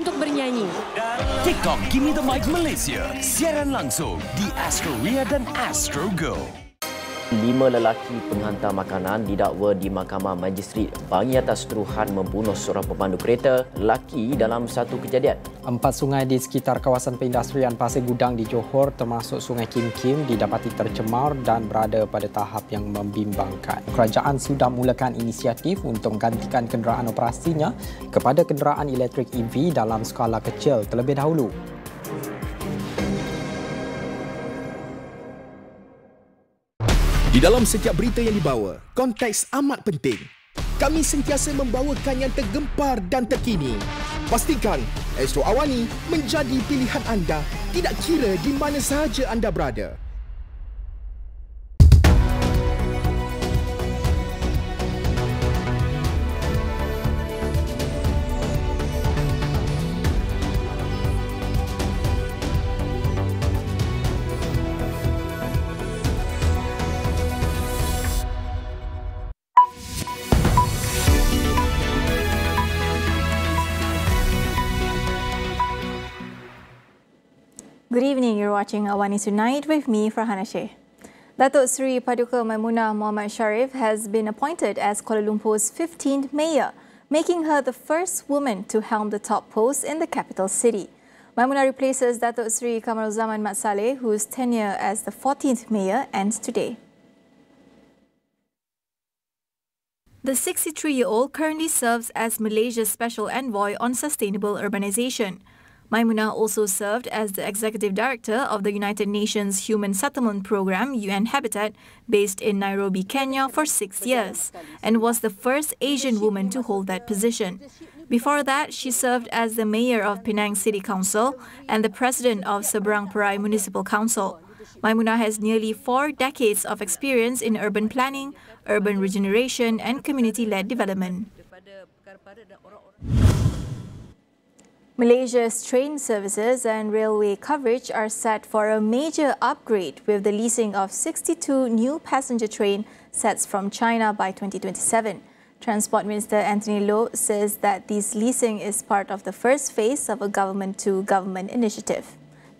untuk bernyanyi. TikTok Give Me The Mic Malaysia, siaran langsung di Astro dan Astro Go. 5 lelaki penghantar makanan didakwa di Mahkamah Majistret Bangi atas tuduhan membunuh seorang pemandu kereta lelaki dalam satu kejadian. 4 sungai di sekitar kawasan perindustrian Pasir Gudang di Johor termasuk Sungai Kim Kim didapati tercemar dan berada pada tahap yang membimbangkan. Kerajaan sudah mulakan inisiatif untuk menggantikan kenderaan operasinya kepada kenderaan elektrik EV dalam skala kecil terlebih dahulu. Di dalam setiap berita yang dibawa, konteks amat penting. Kami sentiasa membawakan yang tergempar dan terkini. Pastikan Astro AWANI menjadi pilihan anda, tidak kira di mana sahaja anda berada. Good evening, you're watching AWANI Tonight with me, Farhana Sheikh. Datuk Seri Paduka Maimunah Sharif has been appointed as Kuala Lumpur's 15th mayor, making her the first woman to helm the top post in the capital city. Maimunah replaces Datuk Seri Kamaruzaman Mat Saleh, whose tenure as the 14th mayor ends today. The 63-year-old currently serves as Malaysia's Special Envoy on Sustainable Urbanisation. Maimunah also served as the Executive Director of the United Nations Human Settlement Programme UN Habitat based in Nairobi, Kenya for 6 years and was the first Asian woman to hold that position. Before that, she served as the Mayor of Penang City Council and the President of Seberang Perai Municipal Council. Maimunah has nearly 4 decades of experience in urban planning, urban regeneration and community-led development. Malaysia's train services and railway coverage are set for a major upgrade with the leasing of 62 new passenger train sets from China by 2027. Transport Minister Anthony Loh says that this leasing is part of the first phase of a government-to-government initiative.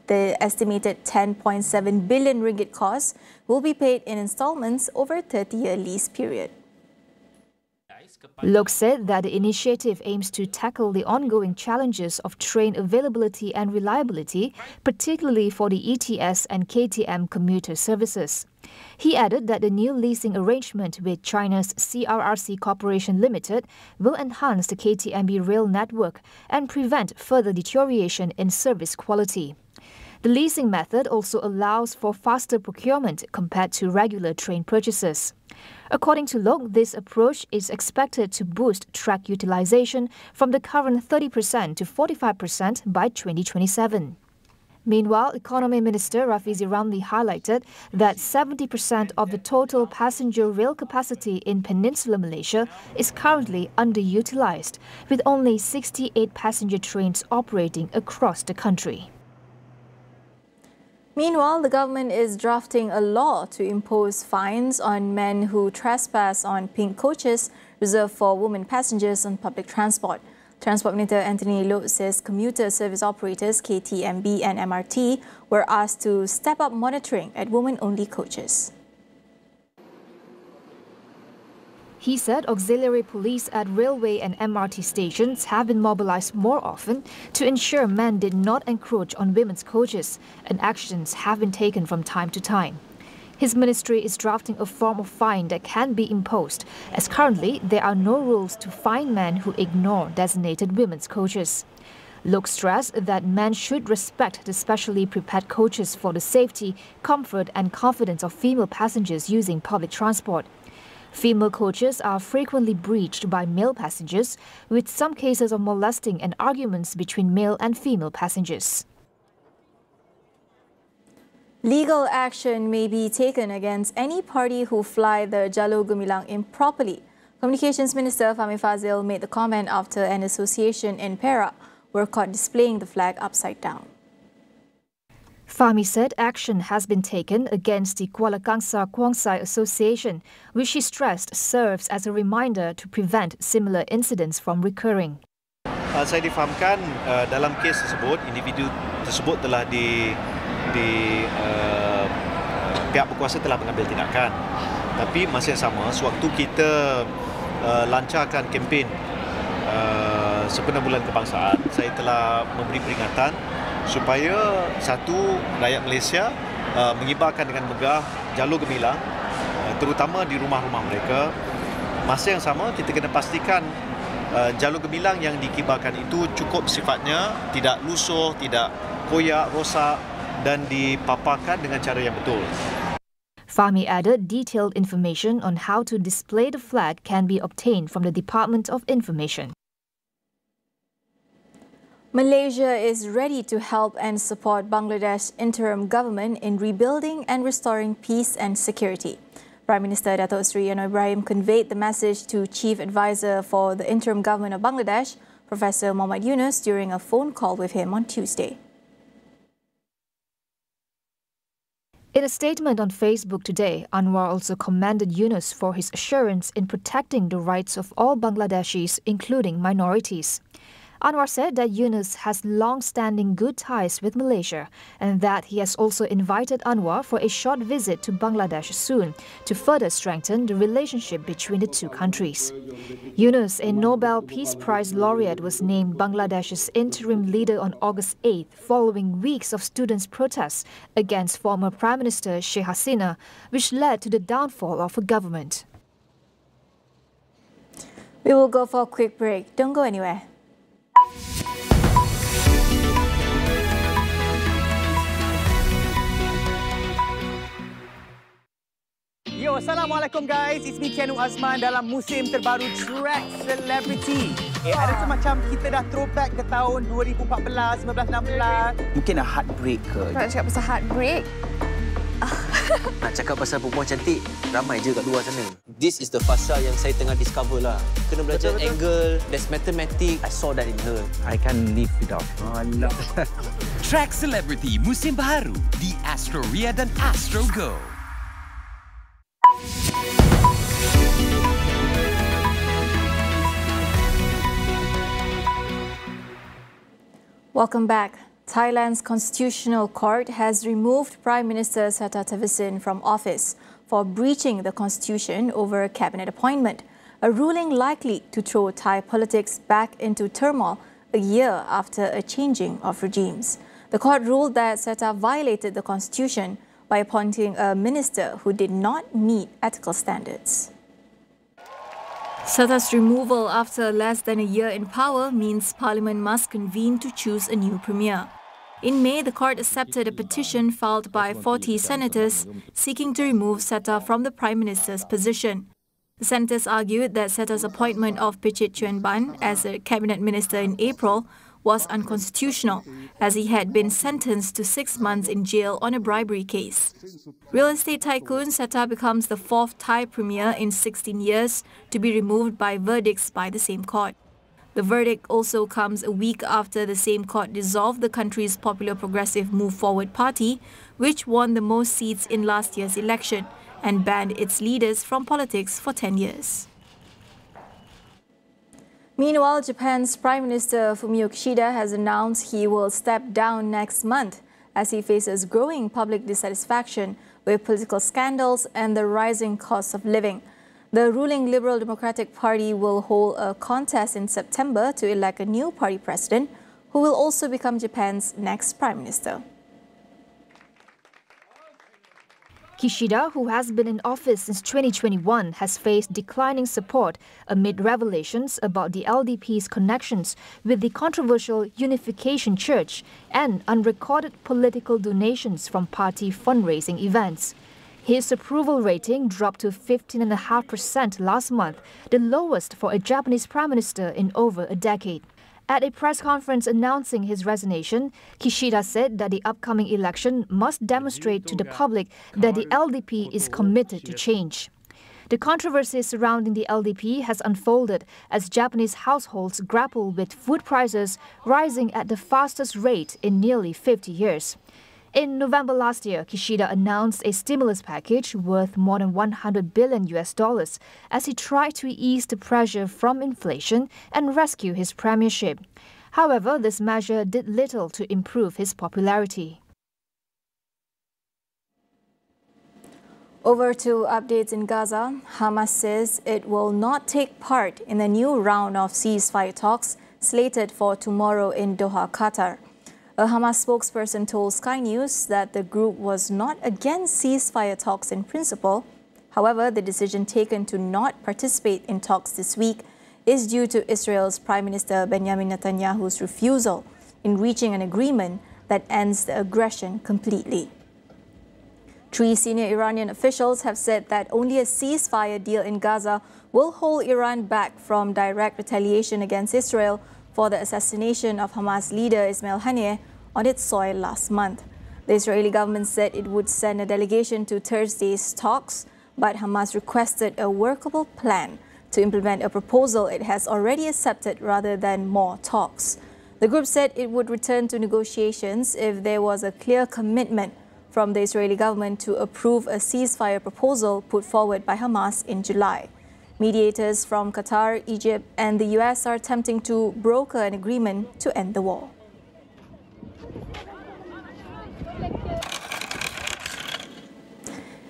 The estimated 10.7 billion ringgit cost will be paid in installments over a 30-year lease period. Loh said that the initiative aims to tackle the ongoing challenges of train availability and reliability, particularly for the ETS and KTM commuter services. He added that the new leasing arrangement with China's CRRC Corporation Limited will enhance the KTMB rail network and prevent further deterioration in service quality. The leasing method also allows for faster procurement compared to regular train purchases. According to Loh, this approach is expected to boost track utilization from the current 30% to 45% by 2027. Meanwhile, Economy Minister Rafizi Ramli highlighted that 70% of the total passenger rail capacity in Peninsular Malaysia is currently underutilized, with only 68 passenger trains operating across the country. Meanwhile, the government is drafting a law to impose fines on men who trespass on pink coaches reserved for women passengers on public transport. Transport Minister Anthony Loh says commuter service operators KTMB and MRT were asked to step up monitoring at women-only coaches. He said auxiliary police at railway and MRT stations have been mobilized more often to ensure men did not encroach on women's coaches, and actions have been taken from time to time. His ministry is drafting a form of fine that can be imposed, as currently there are no rules to fine men who ignore designated women's coaches. Loh stressed that men should respect the specially prepared coaches for the safety, comfort and confidence of female passengers using public transport. Female coaches are frequently breached by male passengers, with some cases of molesting and arguments between male and female passengers. Legal action may be taken against any party who fly the Jalur Gemilang improperly. Communications Minister Fahmi Fazil made the comment after an association in Perak were caught displaying the flag upside down. Fahmi said action has been taken against the Kuala Kangsar Kwangsai Association, which she stressed serves as a reminder to prevent similar incidents from recurring. saya difahamkan dalam kes tersebut, individu tersebut telah pihak berkuasa telah mengambil tindakan. Tapi masa yang sama, sewaktu kita lancarkan kempen sepenuh bulan kebangsaan, saya telah memberi peringatan supaya satu, rakyat Malaysia mengibarkan dengan megah jalur gemilang, terutama di rumah-rumah mereka. Masa yang sama, kita kena pastikan jalur gemilang yang dikibarkan itu cukup sifatnya, tidak lusuh, tidak koyak, rosak dan dipaparkan dengan cara yang betul. Fahmi added detailed information on how to display the flag can be obtained from the Department of Information. Malaysia is ready to help and support Bangladesh's interim government in rebuilding and restoring peace and security. Prime Minister Datuk Seri conveyed the message to Chief Advisor for the interim government of Bangladesh, Professor Mohammad Yunus, during a phone call with him on Tuesday. In a statement on Facebook today, Anwar also commended Yunus for his assurance in protecting the rights of all Bangladeshis, including minorities. Anwar said that Yunus has long-standing good ties with Malaysia and that he has also invited Anwar for a short visit to Bangladesh soon to further strengthen the relationship between the two countries. Yunus, a Nobel Peace Prize laureate, was named Bangladesh's interim leader on August 8th following weeks of students' protests against former Prime Minister Sheikh Hasina, which led to the downfall of her government. We will go for a quick break. Don't go anywhere. Yo, Assalamualaikum guys. It's me Kianu Azman dalam musim terbaru Track Celebrity. Ada semacam kita dah throwback ke tahun 2014, 15, 16. Mungkin dah heartbreak ke? Nak cakap pasal heartbreak? Nak cakap pasal perempuan cantik, ramai je kat luar sana. This is the fasa yang saya tengah discover lah. Kena belajar angle, there's mathematics. I saw that in her. I can't live without. Allah. Track Celebrity musim baru di Astro Ria dan Astro Go. Welcome back. Thailand's Constitutional Court has removed Prime Minister Srettha from office for breaching the constitution over a cabinet appointment, a ruling likely to throw Thai politics back into turmoil a year after a changing of regimes. The court ruled that Srettha violated the constitution by appointing a minister who did not meet ethical standards. Srettha's removal after less than a year in power means Parliament must convene to choose a new premier. In May, the court accepted a petition filed by 40 senators seeking to remove Srettha from the Prime Minister's position. The senators argued that Srettha's appointment of Pichit Chuenban as a cabinet minister in April was unconstitutional, as he had been sentenced to 6 months in jail on a bribery case. Real estate tycoon Srettha becomes the 4th Thai premier in 16 years to be removed by verdicts by the same court. The verdict also comes a week after the same court dissolved the country's Popular Progressive Move Forward party, which won the most seats in last year's election, and banned its leaders from politics for 10 years. Meanwhile, Japan's Prime Minister Fumio Kishida has announced he will step down next month as he faces growing public dissatisfaction with political scandals and the rising cost of living. The ruling Liberal Democratic Party will hold a contest in September to elect a new party president who will also become Japan's next Prime Minister. Kishida, who has been in office since 2021, has faced declining support amid revelations about the LDP's connections with the controversial Unification Church and unrecorded political donations from party fundraising events. His approval rating dropped to 15.5% last month, the lowest for a Japanese prime minister in over a decade. At a press conference announcing his resignation, Kishida said that the upcoming election must demonstrate to the public that the LDP is committed to change. The controversy surrounding the LDP has unfolded as Japanese households grapple with food prices rising at the fastest rate in nearly 50 years. In November last year, Kishida announced a stimulus package worth more than $100 billion as he tried to ease the pressure from inflation and rescue his premiership. However, this measure did little to improve his popularity. Over to updates in Gaza. Hamas says it will not take part in the new round of ceasefire talks slated for tomorrow in Doha, Qatar. A Hamas spokesperson told Sky News that the group was not against ceasefire talks in principle. However, the decision taken to not participate in talks this week is due to Israel's Prime Minister Benjamin Netanyahu's refusal in reaching an agreement that ends the aggression completely. 3 senior Iranian officials have said that only a ceasefire deal in Gaza will hold Iran back from direct retaliation against Israel for the assassination of Hamas leader Ismail Haniyeh on its soil last month. The Israeli government said it would send a delegation to Thursday's talks, but Hamas requested a workable plan to implement a proposal it has already accepted rather than more talks. The group said it would return to negotiations if there was a clear commitment from the Israeli government to approve a ceasefire proposal put forward by Hamas in July. Mediators from Qatar, Egypt and the US are attempting to broker an agreement to end the war.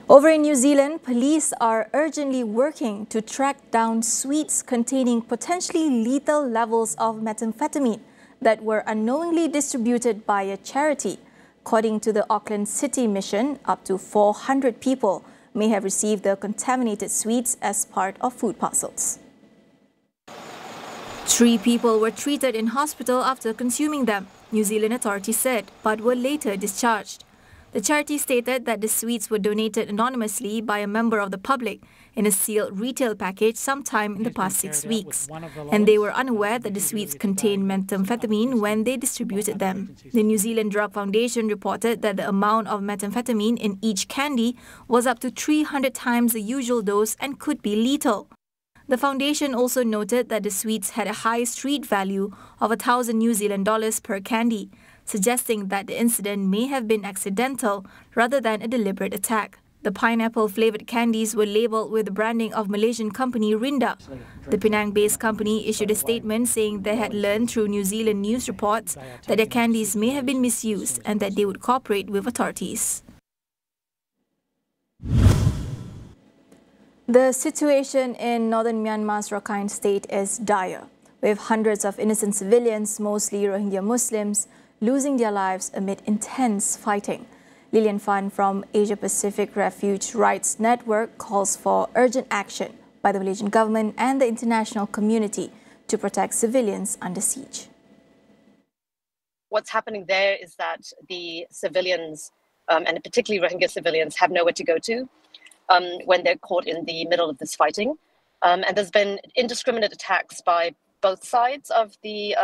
Over in New Zealand, police are urgently working to track down sweets containing potentially lethal levels of methamphetamine that were unknowingly distributed by a charity. According to the Auckland City Mission, up to 400 people may have received the contaminated sweets as part of food parcels. 3 people were treated in hospital after consuming them, New Zealand authorities said, but were later discharged. The charity stated that the sweets were donated anonymously by a member of the public in a sealed retail package sometime in the past 6 weeks, and they were unaware that the sweets contained methamphetamine when they distributed them. The New Zealand Drug Foundation reported that the amount of methamphetamine in each candy was up to 300 times the usual dose and could be lethal. The foundation also noted that the sweets had a high street value of $1,000 New Zealand dollars per candy, suggesting that the incident may have been accidental rather than a deliberate attack. The pineapple-flavoured candies were labelled with the branding of Malaysian company Rinda. The Penang-based company issued a statement saying they had learned through New Zealand news reports that their candies may have been misused and that they would cooperate with authorities. The situation in northern Myanmar's Rakhine State is dire, with hundreds of innocent civilians, mostly Rohingya Muslims, losing their lives amid intense fighting. Lilian Fan from Asia Pacific Refuge Rights Network calls for urgent action by the Malaysian government and the international community to protect civilians under siege. What's happening there is that the civilians, and particularly Rohingya civilians, have nowhere to go to when they're caught in the middle of this fighting. And there's been indiscriminate attacks by both sides of the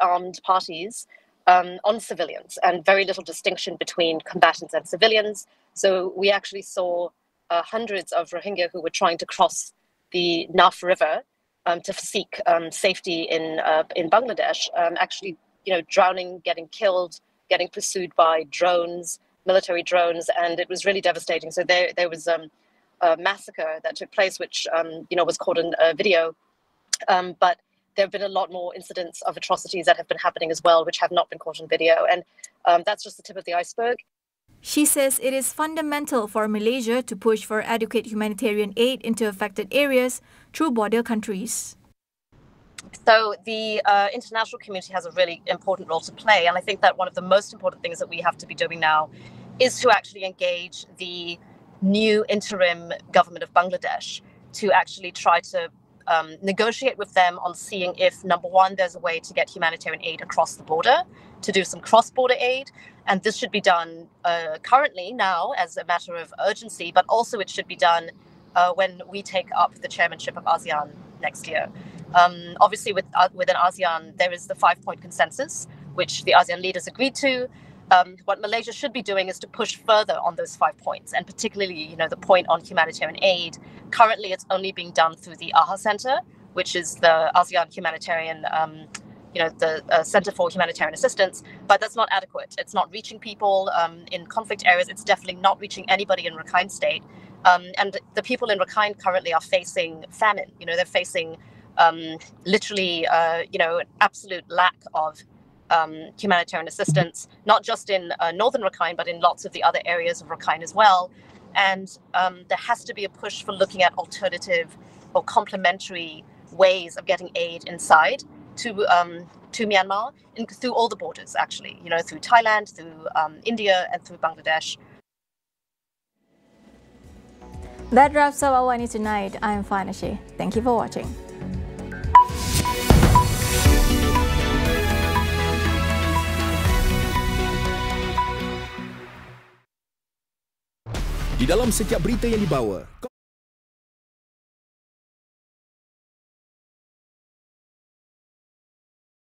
armed parties on civilians, and very little distinction between combatants and civilians. So we actually saw hundreds of Rohingya who were trying to cross the Naf River to seek safety in Bangladesh, actually, drowning, getting killed, getting pursued by drones, military drones, and it was really devastating. So there was a massacre that took place, which was caught in a video, but there have been a lot more incidents of atrocities that have been happening as well, which have not been caught on video. And that's just the tip of the iceberg. She says it is fundamental for Malaysia to push for adequate humanitarian aid into affected areas through border countries. So the international community has a really important role to play. And I think that one of the most important things that we have to be doing now is to actually engage the new interim government of Bangladesh to actually try to negotiate with them on seeing if, number one, there's a way to get humanitarian aid across the border, to do some cross-border aid. And this should be done currently now as a matter of urgency, but also it should be done when we take up the chairmanship of ASEAN next year. Obviously, within ASEAN, there is the 5-point consensus, which the ASEAN leaders agreed to. What Malaysia should be doing is to push further on those 5 points, and particularly, the point on humanitarian aid. Currently, it's only being done through the AHA Center, which is the ASEAN Humanitarian the Center for Humanitarian Assistance, but that's not adequate. It's not reaching people in conflict areas. It's definitely not reaching anybody in Rakhine State. And the people in Rakhine currently are facing famine. They're facing literally, an absolute lack of humanitarian assistance, not just in northern Rakhine, but in lots of the other areas of Rakhine as well. And there has to be a push for looking at alternative or complementary ways of getting aid inside to Myanmar, through all the borders, actually, through Thailand, through India, and through Bangladesh. That wraps up AWANI tonight. I'm Farhana Sheikh. Thank you for watching. Di dalam setiap berita yang dibawa,